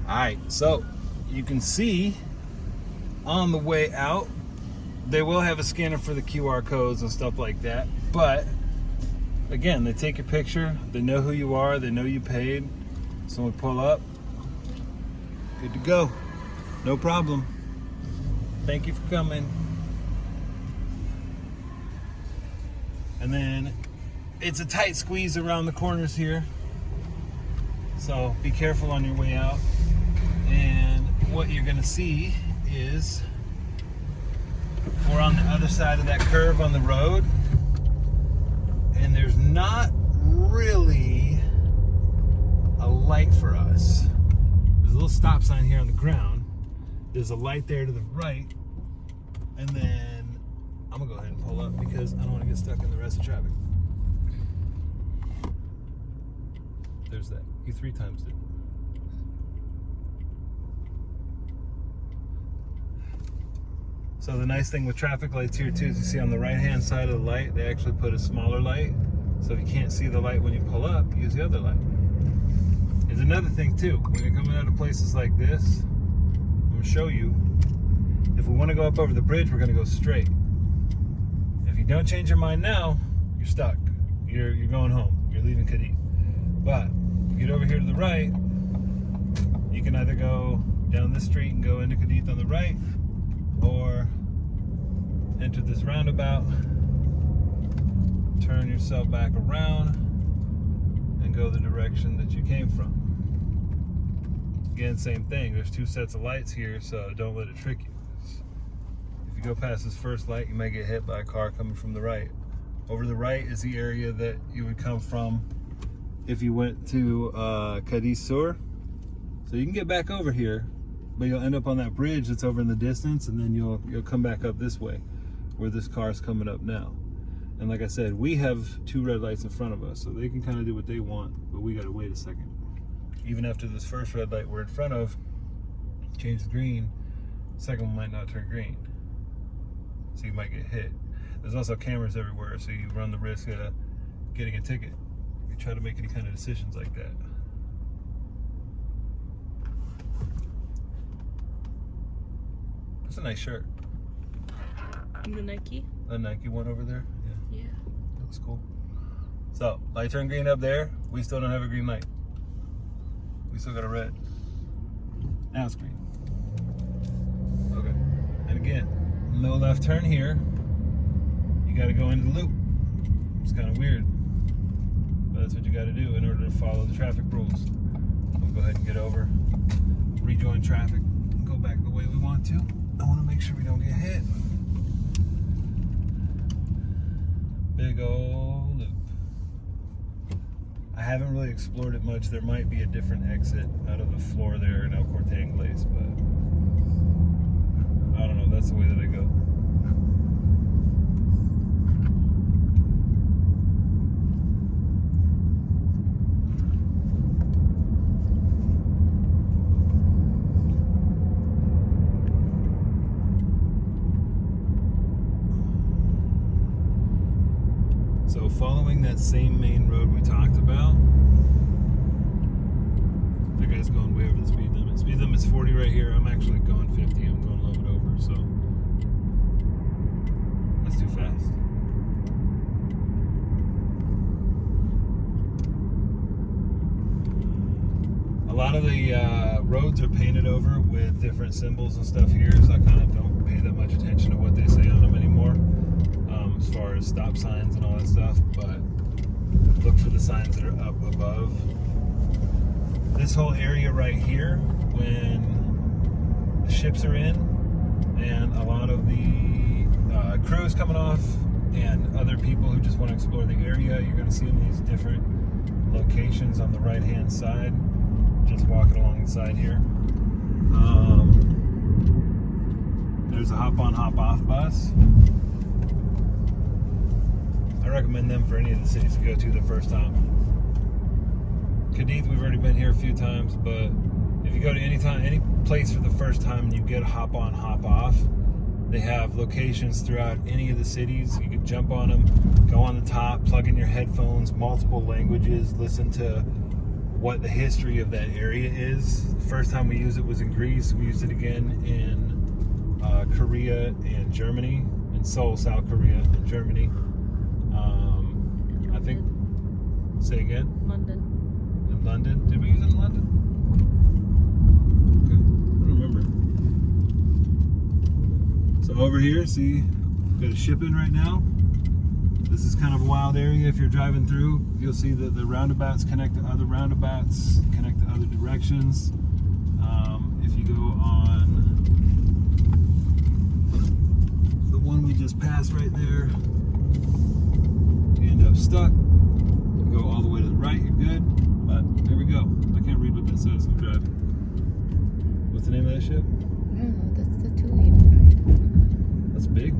Alright, so you can see on the way out, they will have a scanner for the QR codes and stuff like that. But again, they take your picture, they know who you are, they know you paid. So we pull up, good to go. No problem. Thank you for coming. And then it's a tight squeeze around the corners here. So be careful on your way out. And what you're gonna see is we're on the other side of that curve on the road, and there's not really a light for us. There's a little stop sign here on the ground. There's a light there to the right, and then I'm gonna go ahead and pull up because I don't want to get stuck in the rest of traffic. There's that. You 3 times it. So the nice thing with traffic lights here too is you see on the right hand side of the light, they actually put a smaller light. So if you can't see the light when you pull up, use the other light. There's another thing too. When you're coming out of places like this, I'm gonna show you, if we wanna go up over the bridge, we're gonna go straight. If you don't change your mind now, you're stuck. You're going home. You're leaving Cádiz. But you get over here to the right, you can either go down this street and go into Cádiz on the right, or enter this roundabout, turn yourself back around, and go the direction that you came from. Again, same thing. There's 2 sets of lights here, so don't let it trick you. If you go past this first light, you may get hit by a car coming from the right. Over the right is the area that you would come from if you went to Cádiz Sur. So you can get back over here, but you'll end up on that bridge that's over in the distance, and then you'll come back up this way where this car's coming up now. And like I said, we have 2 red lights in front of us, so they can kind of do what they want, but we gotta wait a second. Even after this first red light we're in front of changes green, second one might not turn green. So you might get hit. There's also cameras everywhere, so you run the risk of getting a ticket if you try to make any kind of decisions like that. That's a nice shirt. The Nike? The Nike one over there? Yeah. Looks cool. So, light turned green up there. We still don't have a green light. We still got a red. Now it's green. Okay. And again, no left turn here. You gotta go into the loop. It's kind of weird, but that's what you gotta do in order to follow the traffic rules. We'll go ahead and get over, rejoin traffic, and go back the way we want to. I want to make sure we don't get hit. Big old loop. I haven't really explored it much. There might be a different exit out of the floor there in El Corte Inglés, but I don't know. That's the way that I go. So following that same main road we talked about, that guy's going way over the speed limit. Speed limit's 40 right here. I'm actually going 50. I'm going a little bit over, so that's too fast. A lot of the roads are painted over with different symbols and stuff here, so I kind of don't pay that much attention to what they say on them anymore. As far as stop signs and all that stuff, but look for the signs that are up above. This whole area right here, when the ships are in and a lot of the crews coming off and other people who just want to explore the area, you're going to see them in these different locations on the right hand side, just walking along the side here. There's a hop on hop off bus. I recommend them for any of the cities to go to the first time. Cádiz, we've already been here a few times, but if you go to any place for the first time and you get a hop on, hop off, they have locations throughout any of the cities. You can jump on them, go on the top, plug in your headphones, multiple languages, listen to what the history of that area is. The first time we used it was in Greece. We used it again in Korea and Germany, in Seoul, South Korea and Germany. I think, say again? London. In London? Did we use it in London? Okay. I don't remember. So over here, see, got a ship in right now. This is kind of a wild area. If you're driving through, you'll see that the roundabouts connect to other roundabouts, connect to other directions. If you go on the one we just passed right there, you end up stuck. You can go all the way to the right, you're good. But there we go. I can't read what that says. I'm driving. What's the name of that ship? I don't know. That's the Tui, right? That's big.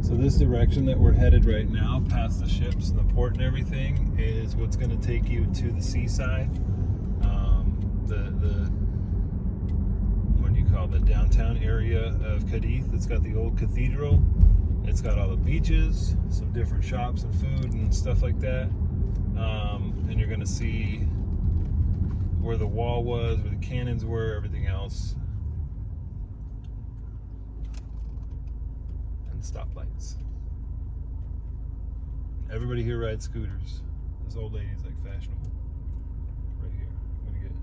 So this direction that we're headed right now, past the ships and the port and everything, is what's going to take you to the seaside. What do you call the downtown area of Cádiz? It's got the old cathedral. It's got all the beaches, some different shops and food and stuff like that. And you're going to see where the wall was, where the cannons were, everything else. Stoplights. Everybody here rides scooters. This old lady's like fashionable. Right here. I'm gonna get it.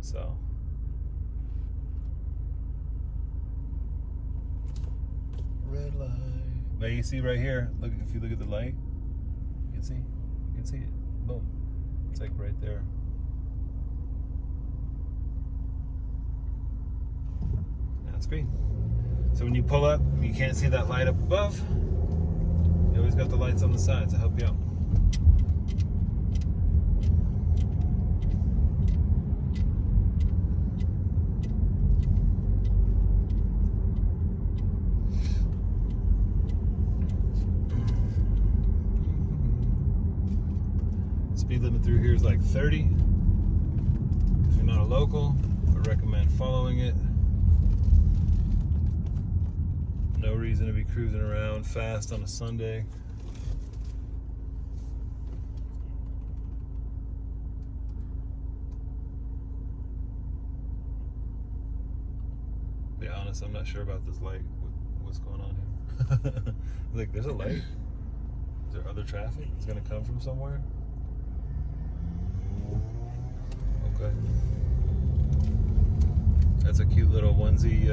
So. Red light. But you see right here, look, if you look at the light, you can see it. Boom. It's like right there. That's green. So when you pull up, you can't see that light up above. You always got the lights on the sides to help you out. Speed limit through here is like 30. If you're not a local, I recommend following it. No reason to be cruising around fast on a Sunday. To be honest, I'm not sure about this light. What's going on here? Like, there's a light. Is there other traffic? It's gonna come from somewhere? Okay. That's a cute little onesie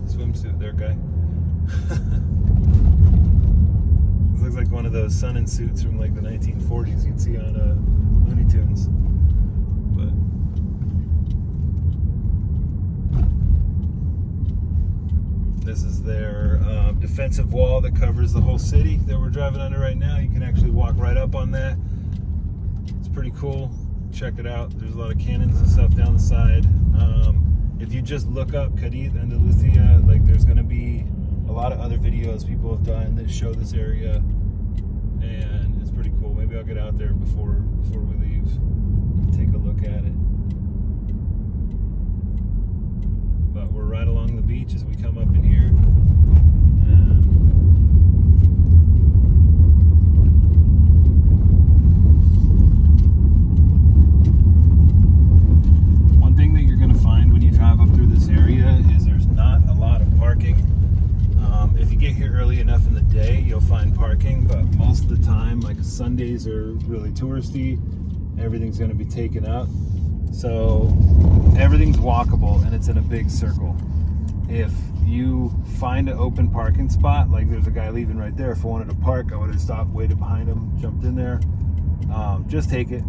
swimsuit there, guy. This looks like one of those sun and suits from like the 1940s you'd see on Looney Tunes. But this is their defensive wall that covers the whole city that we're driving under right now. You can actually walk right up on that. It's pretty cool. Check it out. There's a lot of cannons and stuff down the side. If you just look up Cádiz, Andalusia, like there's going to be a lot of other videos people have done that show this area, and it's pretty cool. Maybe I'll get out there before we leave and take a look at it. But we're right along the beach as we come up in here. One thing that you're going to find when you drive up through this area is there's not a lot of parking. If you get here early enough in the day, you'll find parking, but most of the time, like Sundays are really touristy. Everything's going to be taken up. So everything's walkable and it's in a big circle. If you find an open parking spot, like there's a guy leaving right there, if I wanted to park, I would have stopped, waited behind him, jumped in there. Just take it,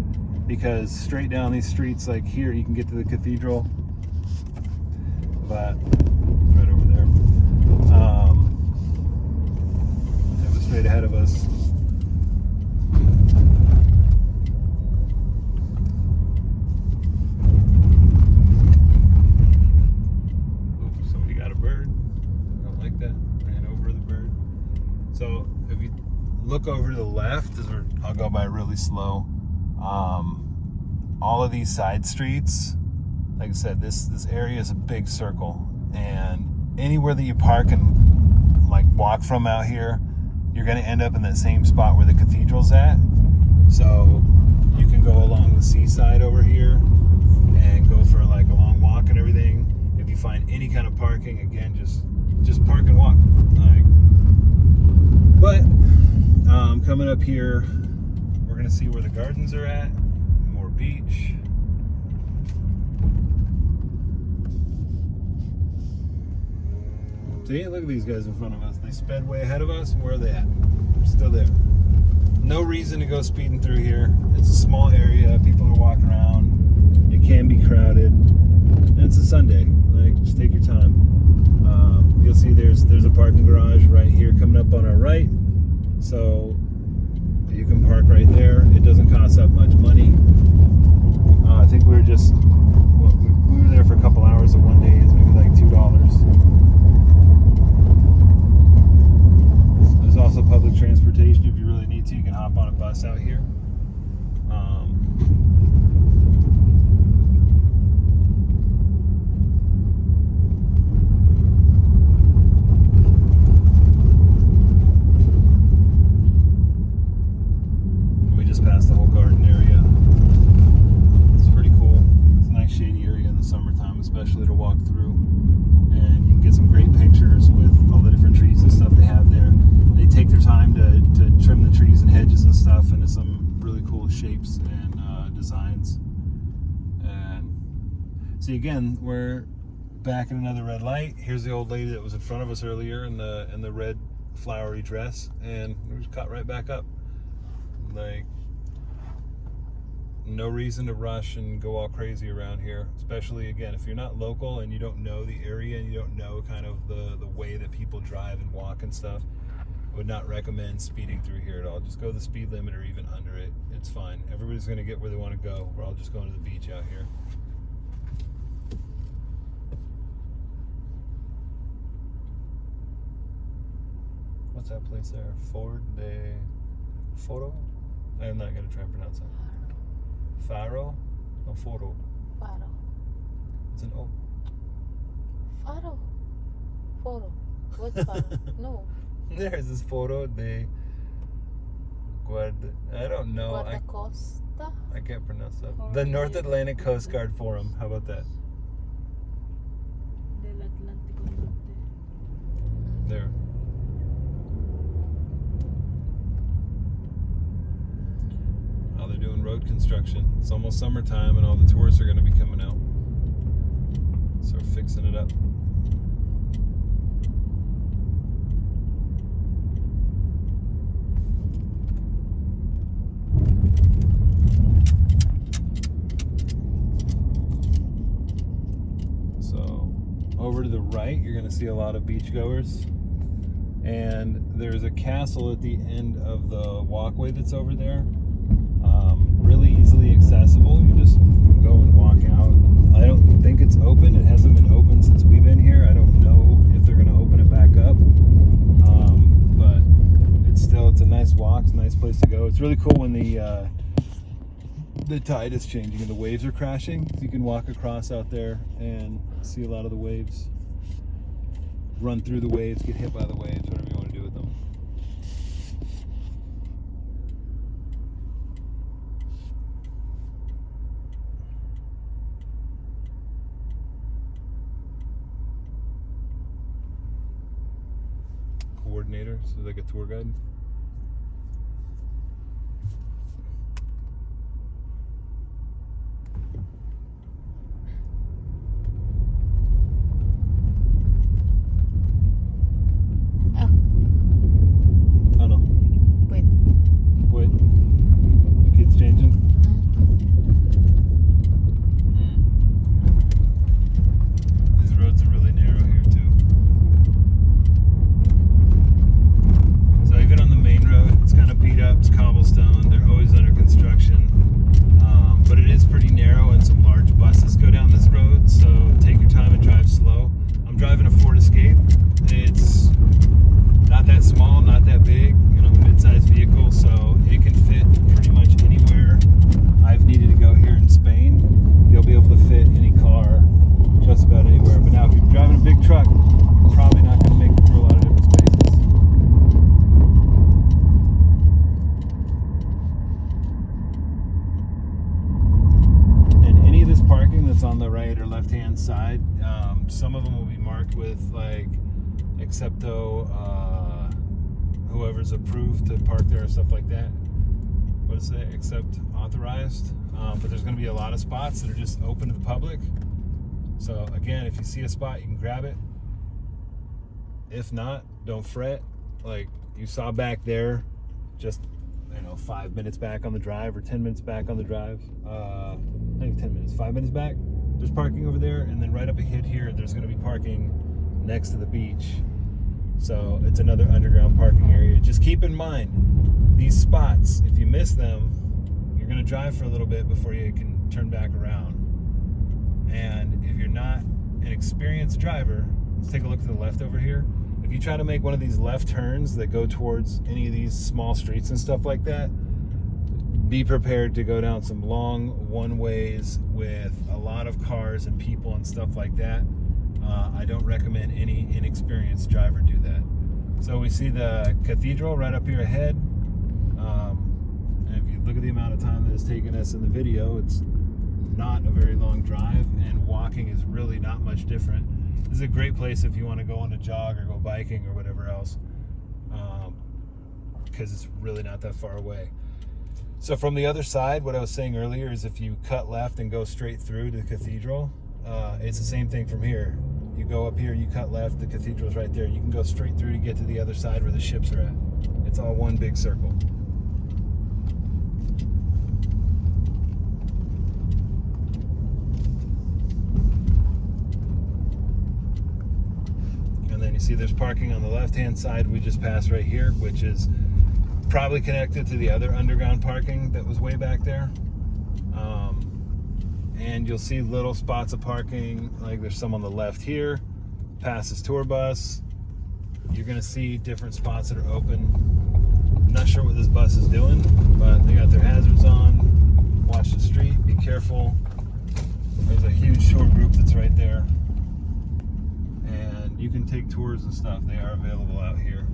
because straight down these streets like here, you can get to the cathedral, but right over there. It was straight ahead of us. Somebody got a bird. I don't like that. Ran over the bird. So if you look over to the left, I'll go by really slow. All of these side streets like I said, this area is a big circle, and anywhere that you park and like walk from out here, you're going to end up in that same spot where the cathedral's at. So you can go along the seaside over here and go for like a long walk and everything. If you find any kind of parking, again, just park and walk. But coming up here, we're going to see where the gardens are at. More beach. See, look at these guys in front of us. They sped way ahead of us, and where are they at? Still there. No reason to go speeding through here. It's a small area. People are walking around. It can be crowded. And it's a Sunday. Like, just take your time. You'll see there's a parking garage right here coming up on our right. So you can park right there. It doesn't cost that much money. I think we were there for a couple hours of one day. It's maybe like $2. There's also public transportation if you really need to. You can hop on a bus out here. We just passed the whole garden area. It's pretty cool. It's a nice shady area in the summertime, especially to walk through. And you can get some great pictures with all the different trees and stuff they have there. They take their time to trim the trees and hedges and stuff into some really cool shapes and designs. And see, again, we're back in another red light. Here's the old lady that was in front of us earlier in the red flowery dress, and we just caught right back up. Like, no reason to rush and go all crazy around here, especially, again, if you're not local and you don't know the area and you don't know kind of the way that people drive and walk and stuff. I would not recommend speeding through here at all. Just go the speed limit or even under it. It's fine. Everybody's going to get where they want to go. We're all just going to the beach out here. What's that place there? Ford de Foro? I'm not going to try and pronounce that. Faro? No, Foro. Faro. It's an O. Faro. Foro. What's Faro? No. There's this photo de I don't know. Guardacosta? I can't pronounce that. The North Atlantic Coast Guard Forum. How about that? Del Atlántico Norte. There. Oh, they're doing road construction. It's almost summertime and all the tourists are going to be coming out. So we're fixing it up. Over to the right, you're going to see a lot of beachgoers, and there's a castle at the end of the walkway that's over there. Really easily accessible. You just go and walk out. I don't think it's open. It hasn't been open since we've been here. I don't know if they're going to open it back up, but it's a nice walk. It's a nice place to go. It's really cool when the tide is changing and the waves are crashing. You can walk across out there and see a lot of the waves, run through the waves, get hit by the waves, whatever you want to do with them. Coordinator, so like a tour guide. be marked with like excepto whoever's approved to park there and stuff like that. What does it say? Except authorized. But there's going to be a lot of spots that are just open to the public. So again, if you see a spot, you can grab it. If not, don't fret. Like you saw back there, just 5 minutes back on the drive or 10 minutes back on the drive. I think 10 minutes, 5 minutes back. There's parking over there, and then right up ahead here, there's going to be parking next to the beach. So it's another underground parking area. Just keep in mind these spots. If you miss them, you're going to drive for a little bit before you can turn back around. And if you're not an experienced driver, let's take a look to the left over here. If you try to make one of these left turns that go towards any of these small streets and stuff like that, be prepared to go down some long one-ways with a lot of cars and people and stuff like that. I don't recommend any inexperienced driver do that. So we see the cathedral right up here ahead. And if you look at the amount of time that it's taken us in the video, it's not a very long drive, and walking is really not much different. This is a great place if you want to go on a jog or go biking or whatever else, because it's really not that far away. So from the other side, what I was saying earlier is if you cut left and go straight through to the cathedral, it's the same thing from here. You go up here, you cut left, the cathedral's right there. You can go straight through to get to the other side where the ships are at. It's all one big circle. And then you see there's parking on the left-hand side we just passed right here, which is probably connected to the other underground parking that was way back there. And you'll see little spots of parking, like there's some on the left here, past this tour bus. You're gonna see different spots that are open. I'm not sure what this bus is doing, but they got their hazards on. Watch the street, be careful. There's a huge tour group that's right there. And you can take tours and stuff. They are available out here.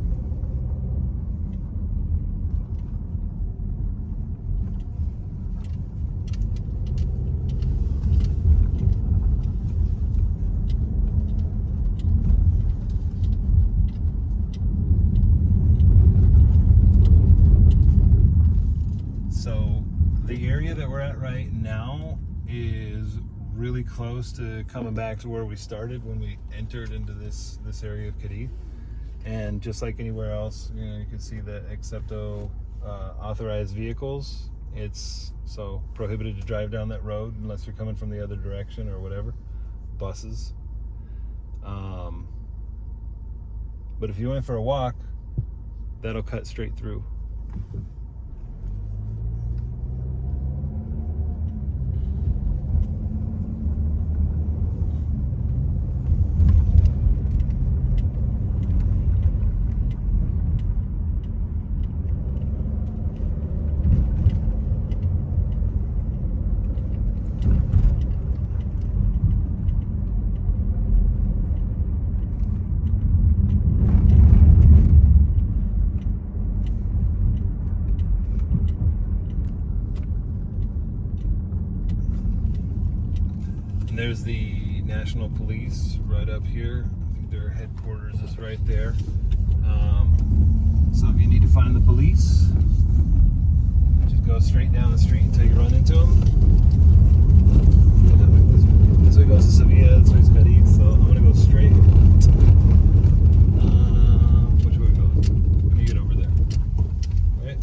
So the area that we're at right now is really close to coming back to where we started when we entered into this area of Cádiz. And just like anywhere else, you can see that excepto authorized vehicles, it's so prohibited to drive down that road unless you're coming from the other direction or whatever. Buses. But if you went for a walk, that'll cut straight through. And there's the National Police right up here. I think their headquarters is right there. So if you need to find the police, just go straight down the street until you run into them. This way goes to Sevilla, this way's Cádiz, so I'm going to go straight. Which way we go? When you get over there. Right?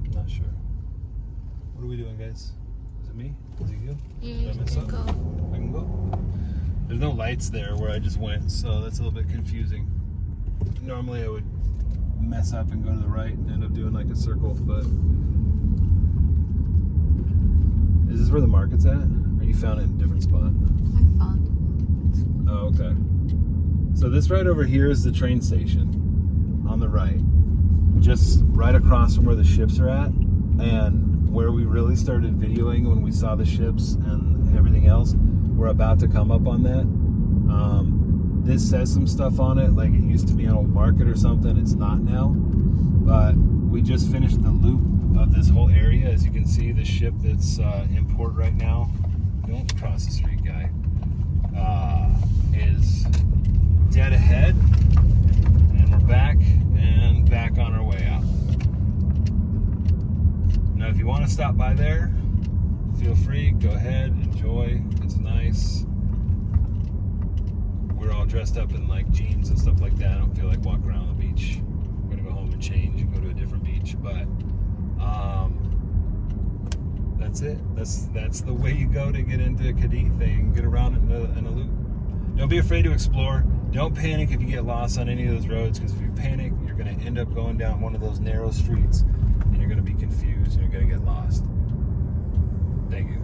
I'm not sure. What are we doing, guys? Is it me? Is it you? Yeah, Did I mess you up? can go. I can go? There's no lights there where I just went, so that's a little bit confusing. Normally I would mess up and go to the right and end up doing like a circle, but... Is this where the market's at? Or you found it in a different spot? I found it. Oh, okay. So this right over here is the train station on the right. Just right across from where the ships are at, and where we really started videoing when we saw the ships and everything else. We're about to come up on that. This says some stuff on it, like it used to be an old market or something. It's not now. But we just finished the loop of this whole area. As you can see, the ship that's in port right now Don't cross the street, guy. Is dead ahead, and we're back on our way out. Now, if you want to stop by there, feel free. Go ahead, enjoy. It's nice. We're all dressed up in like jeans and stuff like that. I don't feel like walking around the beach. I'm gonna go home and change and go to a different beach, but that's it. That's the way you go to get into Cádiz thing. Get around in a loop. Don't be afraid to explore. Don't panic if you get lost on any of those roads, because if you panic, you're going to end up going down one of those narrow streets, and you're going to be confused and you're going to get lost. Thank you.